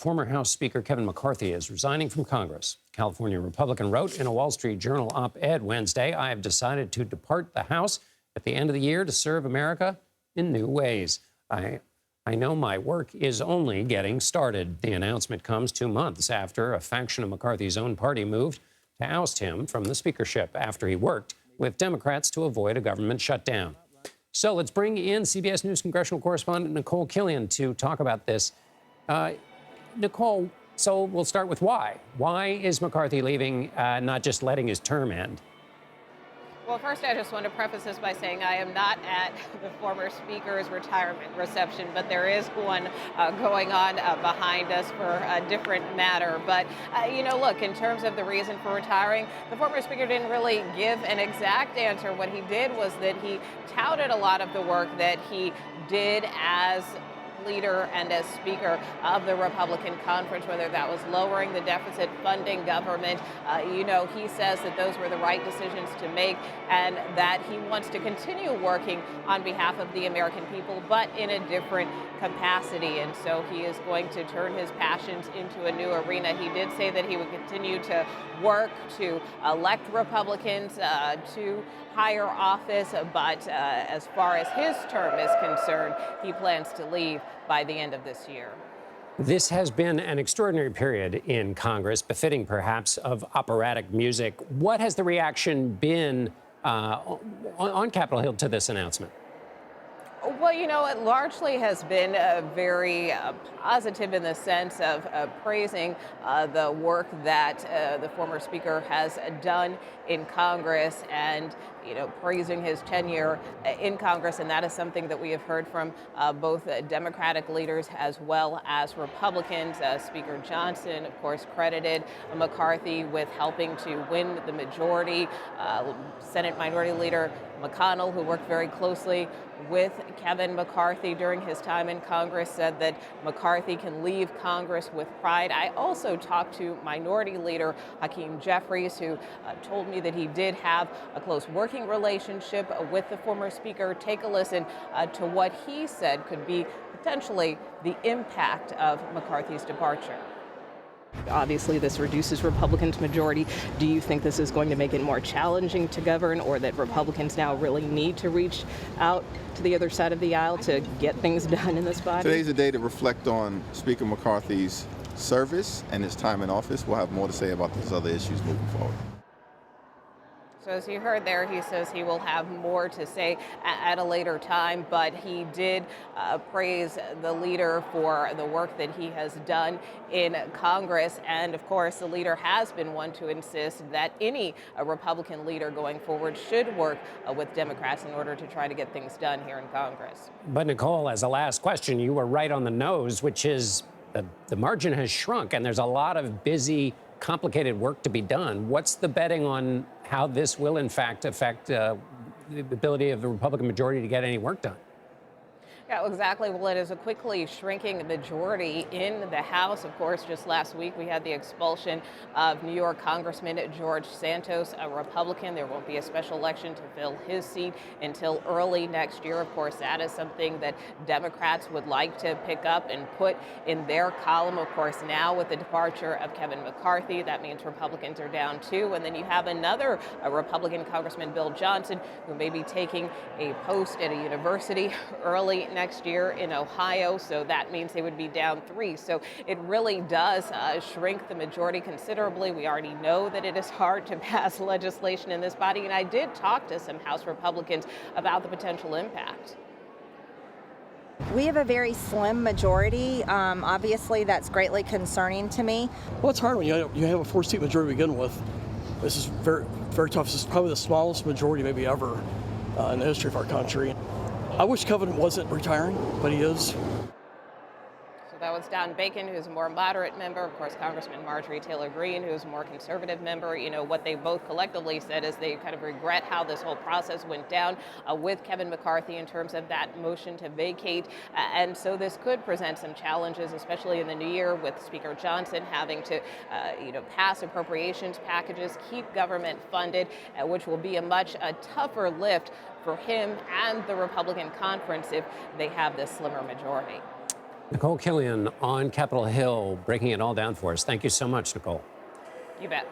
Former House Speaker Kevin McCarthy is resigning from Congress. California Republican wrote in a Wall Street Journal op-ed Wednesday, "I have decided to depart the House at the end of the year to serve America in new ways. I know my work is only getting started." The announcement comes 2 months after a faction of McCarthy's own party moved to oust him from the speakership after he worked with Democrats to avoid a government shutdown. So let's bring in CBS News congressional correspondent Nikole Killion to talk about this. Nikole, so we'll start with why. Why is McCarthy leaving, not just letting his term end? Well, first, I just want to preface this by saying I am not at the former speaker's retirement reception, but there is one going on behind us for a different matter. But, look, in terms of the reason for retiring, the former speaker didn't really give an exact answer. What he did was that he touted a lot of the work that he did as leader and as Speaker of the Republican conference, whether that was lowering the deficit, funding government. He says that those were the right decisions to make and that he wants to continue working on behalf of the American people, but in a different capacity. And so he is going to turn his passions into a new arena. He did say that he would continue to work to elect Republicans to higher office, but as far as his term is concerned, he plans to leave by the end of this year. This has been an extraordinary period in Congress, befitting perhaps of operatic music. What has the reaction been on Capitol Hill to this announcement? Well, it largely has been very positive in the sense of praising the work that the former speaker has done in Congress and, praising his tenure in Congress. And that is something that we have heard from both Democratic leaders as well as Republicans. Speaker Johnson, of course, credited McCarthy with helping to win the majority. Senate Minority Leader McConnell, who worked very closely with Kevin McCarthy during his time in Congress, said that McCarthy can leave Congress with pride. I also talked to Minority Leader Hakeem Jeffries, who told me that he did have a close working relationship with the former speaker. Take a listen to what he said could be potentially the impact of McCarthy's departure. Obviously, this reduces Republicans' majority. Do you think this is going to make it more challenging to govern, or that Republicans now really need to reach out to the other side of the aisle to get things done in this body? Today's a day to reflect on Speaker McCarthy's service and his time in office. We'll have more to say about these other issues moving forward. So as you heard there, he says he will have more to say at a later time, but he did praise the leader for the work that he has done in Congress. And of course, the leader has been one to insist that any Republican leader going forward should work with Democrats in order to try to get things done here in Congress. But Nikole, as a last question, you were right on the nose, which is that the margin has shrunk and there's a lot of busy, complicated work to be done. What's the betting on how this will, in fact, affect the ability of the Republican majority to get any work done? Yeah, exactly. Well, it is a quickly shrinking majority in the House. Of course, just last week we had the expulsion of New York Congressman George Santos, a Republican. There won't be a special election to fill his seat until early next year. Of course, that is something that Democrats would like to pick up and put in their column. Of course, now with the departure of Kevin McCarthy, that means Republicans are down too. And then you have another Republican Congressman, Bill Johnson, who may be taking a post at a university early next year in Ohio, so that means they would be down 3. So it really does shrink the majority considerably. We already know that it is hard to pass legislation in this body, and I did talk to some House Republicans about the potential impact. We have a very slim majority. Obviously, that's greatly concerning to me. Well, it's hard when you have a 4-seat majority to begin with. This is very, very tough. This is probably the smallest majority maybe ever in the history of our country. I wish Kevin wasn't retiring, but he is. So that was Don Bacon, who's a more moderate member. Of course, Congressman Marjorie Taylor Greene, who's a more conservative member. What they both collectively said is they kind of regret how this whole process went down with Kevin McCarthy in terms of that motion to vacate. And so this could present some challenges, especially in the new year, with Speaker Johnson having to, pass appropriations packages, keep government funded, which will be a tougher lift for him and the Republican conference if they have this slimmer majority. Nikole Killion on Capitol Hill, breaking it all down for us. Thank you so much, Nikole. You bet.